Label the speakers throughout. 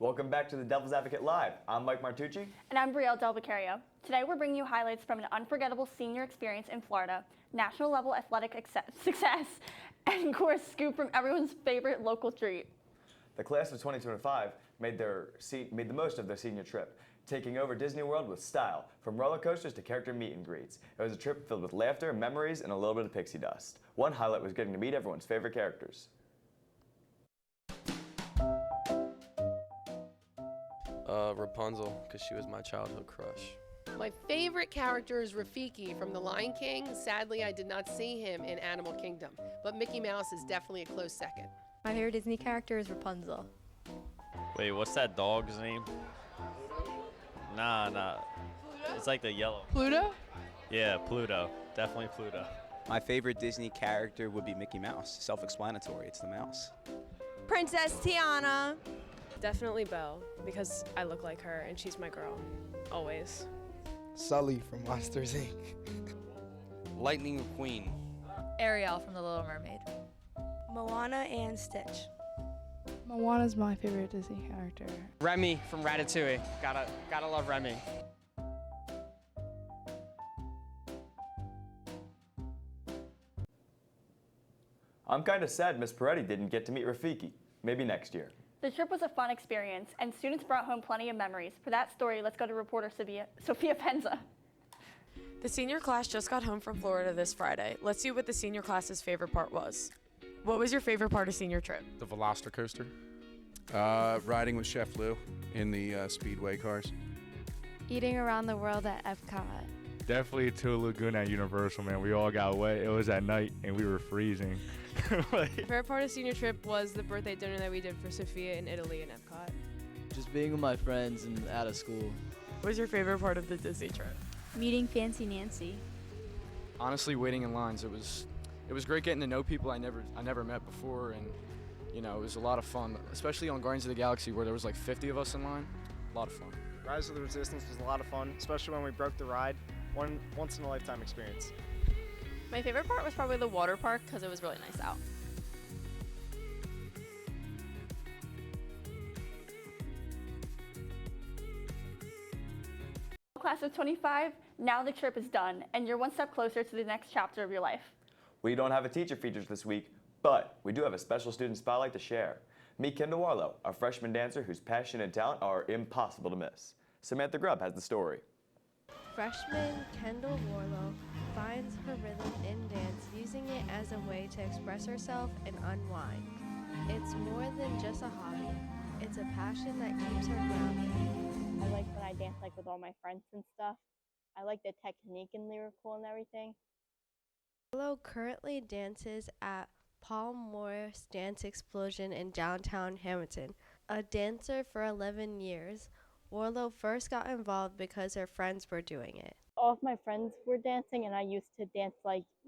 Speaker 1: Welcome back to the Devil's Advocate Live. I'm Mike Martucci.
Speaker 2: And I'm Brielle Del Beccario. Today we're bringing you highlights from an unforgettable senior experience in Florida, national level athletic success, and of course, scoop from everyone's favorite local treat.
Speaker 1: The class of 2025 made the most of their senior trip, taking over Disney World with style, from roller coasters to character meet and greets. It was a trip filled with laughter, memories, and a little bit of pixie dust. One highlight was getting to meet everyone's favorite characters.
Speaker 3: Rapunzel, because she was my childhood crush.
Speaker 4: My favorite character is Rafiki from The Lion King. Sadly, I did not see him in Animal Kingdom, but Mickey Mouse is definitely a close second.
Speaker 5: My favorite Disney character is Rapunzel.
Speaker 6: Wait, what's that dog's name? Nah. It's like the yellow.
Speaker 4: Pluto?
Speaker 6: Yeah, Pluto. Definitely Pluto.
Speaker 7: My favorite Disney character would be Mickey Mouse. Self-explanatory, it's the mouse.
Speaker 8: Princess Tiana.
Speaker 9: Definitely Belle, because I look like her and she's my girl, always.
Speaker 10: Sully from Monsters, Inc.
Speaker 3: Lightning McQueen.
Speaker 5: Ariel from The Little Mermaid.
Speaker 8: Moana and Stitch.
Speaker 11: Moana's my favorite Disney character.
Speaker 12: Remy from Ratatouille. Gotta love Remy.
Speaker 1: I'm kind of sad Miss Peretti didn't get to meet Rafiki. Maybe next year.
Speaker 2: The trip was a fun experience, and students brought home plenty of memories. For that story, let's go to reporter Sophia Penza.
Speaker 9: The senior class just got home from Florida this Friday. Let's see what the senior class's favorite part was. What was your favorite part of senior trip?
Speaker 13: The Velocicoaster. Riding with Chef Lou in the Speedway cars.
Speaker 5: Eating around the world at Epcot.
Speaker 14: Definitely Tula Lagoon at Universal, man. We all got wet. It was at night, and we were freezing.
Speaker 9: My favorite part of senior trip was the birthday dinner that we did for Sophia in Italy in Epcot.
Speaker 15: Just being with my friends and out of school.
Speaker 9: What was your favorite part of the Disney trip?
Speaker 5: Meeting Fancy Nancy.
Speaker 12: Honestly, waiting in lines. It was great getting to know people I never met before, and it was a lot of fun, especially on Guardians of the Galaxy where there was like 50 of us in line. A lot of fun.
Speaker 16: Rise of the Resistance was a lot of fun, especially when we broke the ride. Once in a lifetime experience.
Speaker 9: My favorite part was probably the water park because it was really nice out.
Speaker 2: Class of 25, now the trip is done, and you're one step closer to the next chapter of your life.
Speaker 1: We don't have a teacher features this week, but we do have a special student spotlight to share. Meet Kendall Warlow, a freshman dancer whose passion and talent are impossible to miss. Samantha Grubb has the story.
Speaker 17: Freshman Kendall Warlow finds her rhythm in dance, using it as a way to express herself and unwind. It's more than just a hobby, it's a passion that keeps her grounded.
Speaker 18: I like when I dance with all my friends and stuff. I like the technique and lyrical and everything.
Speaker 17: Warlow currently dances at Paul Morris Dance Explosion in downtown Hamilton. A dancer for 11 years, Warlow first got involved because her friends were doing it.
Speaker 18: All of my friends were dancing, and I used to dance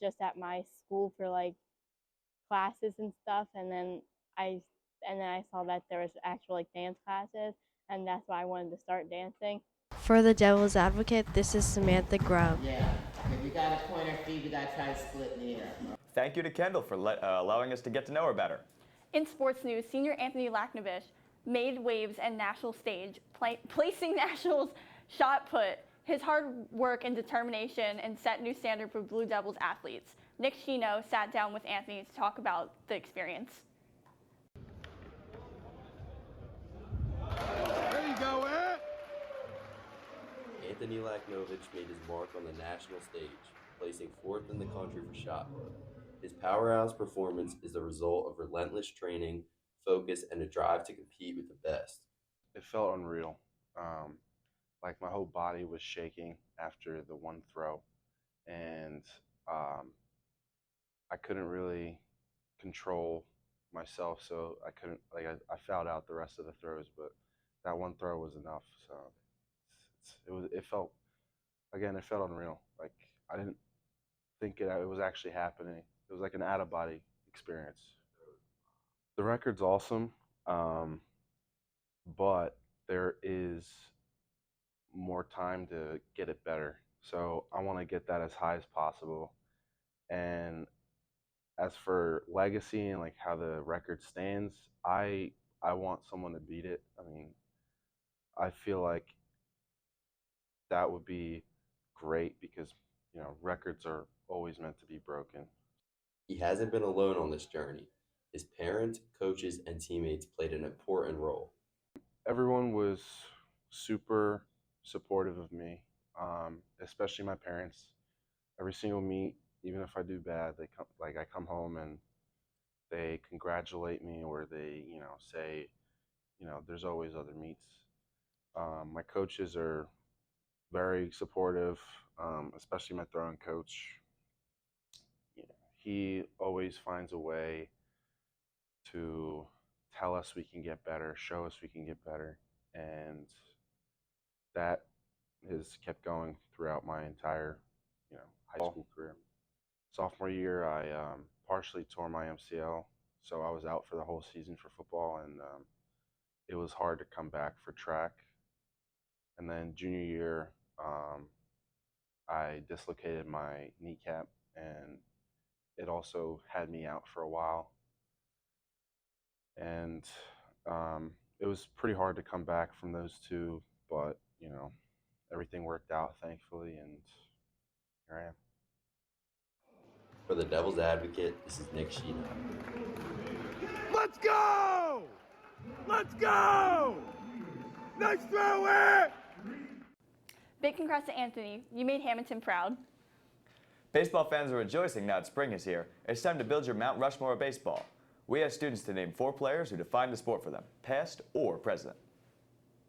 Speaker 18: just at my school for classes and stuff, and then I saw that there was actual dance classes, and that's why I wanted to start dancing.
Speaker 17: For the Devil's Advocate, this is Samantha Grubb.
Speaker 19: Yeah, if we got a pointer feed, we got to try to split neither.
Speaker 1: Thank you to Kendall for allowing us to get to know her better.
Speaker 2: In sports news, senior Anthony Laknovich made waves and national stage, placing Nationals shot put. His hard work and determination and set new standard for Blue Devils athletes. Nick Shino sat down with Anthony to talk about the experience.
Speaker 20: There you go,
Speaker 21: Anthony Laknovich made his mark on the national stage, placing 4th in the country for shot put. His powerhouse performance is the result of relentless training, focus, and a drive to compete with the best.
Speaker 22: It felt unreal. Like my whole body was shaking after the one throw, and I couldn't really control myself, so I couldn't I fouled out the rest of the throws, but that one throw was enough. So it felt unreal. Like I didn't think it was actually happening. It was like an out of body experience. The record's awesome, but there is more time to get it better. So I want to get that as high as possible. And as for legacy and how the record stands, I I want someone to beat it. I mean, I feel like that would be great because, you know, records are always meant to be broken.
Speaker 21: He hasn't been alone on this journey. His parents, coaches, and teammates played an important role.
Speaker 22: Everyone was super supportive of me, especially my parents. Every single meet, even if I do bad, I come home and they congratulate me, or they, you know, say, you know, there's always other meets. My coaches are very supportive, especially my throwing coach. You know, he always finds a way to tell us we can get better, show us we can get better, and that has kept going throughout my entire, you know, high school career. Sophomore year, I partially tore my MCL, so I was out for the whole season for football, and it was hard to come back for track. And then junior year, I dislocated my kneecap, and it also had me out for a while. And it was pretty hard to come back from those two, but, you know, everything worked out, thankfully, and here I am.
Speaker 21: For the Devil's Advocate, this is Nick Sheena.
Speaker 4: Let's go! Let's go! Nice throw it!
Speaker 2: Big congrats to Anthony. You made Hamilton proud.
Speaker 1: Baseball fans are rejoicing now that spring is here. It's time to build your Mount Rushmore of baseball. We asked students to name 4 players who defined the sport for them, past or present.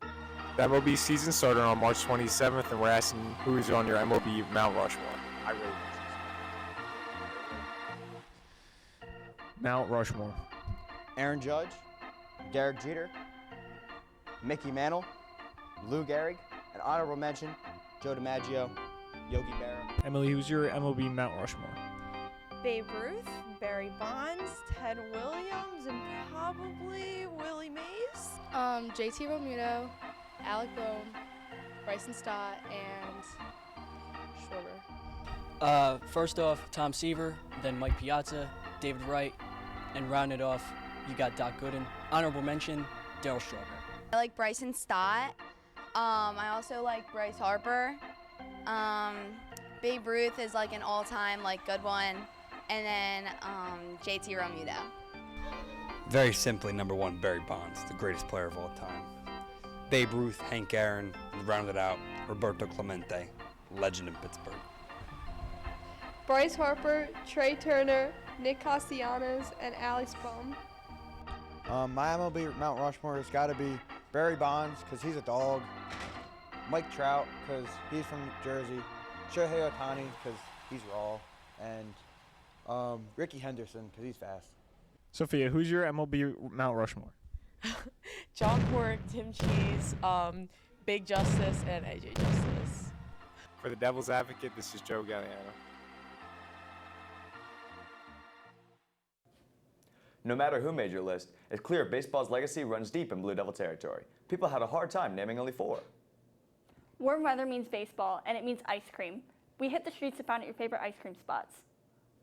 Speaker 20: The MLB season started on March 27th, and we're asking who is on your MLB Mount Rushmore. I really
Speaker 23: Mount Rushmore.
Speaker 24: Aaron Judge, Derek Jeter, Mickey Mantle, Lou Gehrig, an honorable mention, Joe DiMaggio, Yogi Berra.
Speaker 20: Emily, who's your MLB Mount Rushmore?
Speaker 8: Babe Ruth, Barry Bonds, Ted Williams, and probably Willie Mays.
Speaker 5: JT Realmuto, Alec Bohm, Bryson Stott, and Schwarber.
Speaker 25: First off, Tom Seaver, then Mike Piazza, David Wright, and round it off, you got Doc Gooden. Honorable mention, Darryl Strawberry.
Speaker 26: I like Bryson Stott. I also like Bryce Harper. Babe Ruth is like an all-time like good one. And then JT Realmuto.
Speaker 27: Very simply, number 1, Barry Bonds, the greatest player of all time. Babe Ruth, Hank Aaron, and rounded out, Roberto Clemente, legend in Pittsburgh.
Speaker 28: Bryce Harper, Trey Turner, Nick Castellanos, and Alex Bohm.
Speaker 24: My MLB Mount Rushmore has got to be Barry Bonds, because he's a dog. Mike Trout, because he's from Jersey. Shohei Ohtani, because he's raw. And Ricky Henderson, because he's fast.
Speaker 20: Sophia, who's your MLB Mount Rushmore?
Speaker 9: John Cork, Tim Cheese, Big Justice, and AJ Justice.
Speaker 20: For the Devil's Advocate, this is Joe Galliano.
Speaker 1: No matter who made your list, it's clear baseball's legacy runs deep in Blue Devil territory. People had a hard time naming only 4.
Speaker 2: Warm weather means baseball, and it means ice cream. We hit the streets to find out your favorite ice cream spots.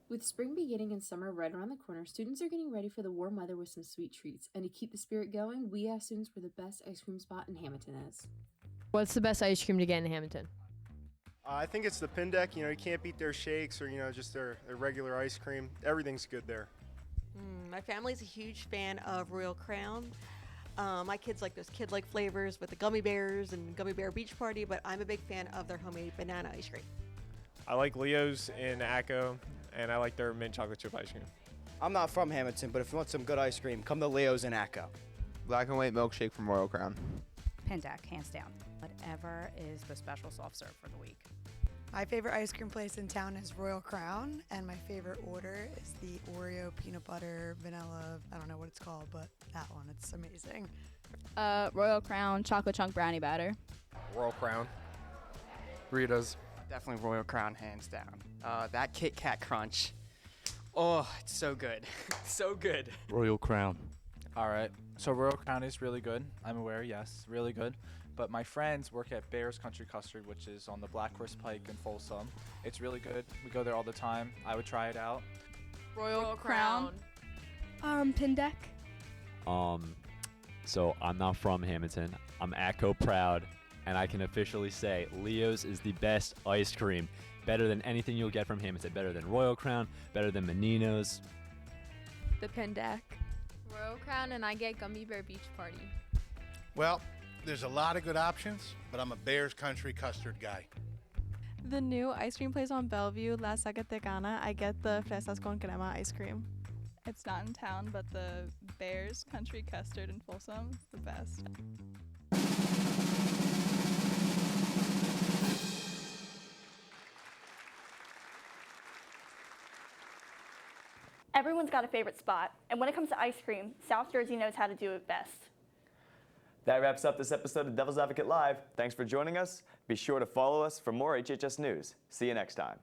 Speaker 29: With spring beginning and summer right around the corner, students are getting ready for the warm weather with some sweet treats. And to keep the spirit going, we asked students where the best ice cream spot in Hamilton is.
Speaker 30: What's the best ice cream to get in Hamilton?
Speaker 16: I think it's the Pin Deck. You know, you can't beat their shakes or, you know, just their regular ice cream. Everything's good there.
Speaker 31: My family's a huge fan of Royal Crown. My kids like those kid-like flavors with the gummy bears and Gummy Bear Beach Party, but I'm a big fan of their homemade banana ice cream.
Speaker 20: I like Leo's in Acco, and I like their mint chocolate chip ice cream.
Speaker 24: I'm not from Hamilton, but if you want some good ice cream, come to Leo's in Acco.
Speaker 32: Black and white milkshake from Royal Crown.
Speaker 33: Pin Deck, hands down. Whatever is the special soft serve for the week.
Speaker 34: My favorite ice cream place in town is Royal Crown, and my favorite order is the Oreo peanut butter vanilla. I don't know what it's called, but that one, it's amazing.
Speaker 35: Royal Crown chocolate chunk brownie batter.
Speaker 20: Royal Crown. Rita's.
Speaker 36: Definitely Royal Crown, hands down. That Kit Kat Crunch. Oh, it's so good. So good.
Speaker 37: Royal Crown.
Speaker 38: All right. So Royal Crown is really good. I'm aware, yes, really good. But my friends work at Bear's Country Custard, which is on the Blackhorse Pike in Folsom. It's really good. We go there all the time. I would try it out.
Speaker 9: Royal Crown.
Speaker 35: Pin Deck.
Speaker 3: so I'm not from Hamilton. I'm ATCO proud, and I can officially say Leo's is the best ice cream. Better than anything you'll get from Hamilton. Better than Royal Crown, better than Menino's.
Speaker 4: The Pendeck. Royal Crown, and I get Gummy Bear Beach Party.
Speaker 6: Well, there's a lot of good options, but I'm a Bears Country Custard guy.
Speaker 7: The new ice cream place on Bellevue, La Zacatecana, I get the Fresas con Crema ice cream.
Speaker 8: It's not in town, but the Bears Country Custard in Folsom is the best.
Speaker 2: Everyone's got a favorite spot, and when it comes to ice cream, South Jersey knows how to do it best.
Speaker 1: That wraps up this episode of Devil's Advocate Live. Thanks for joining us. Be sure to follow us for more HHS news. See you next time.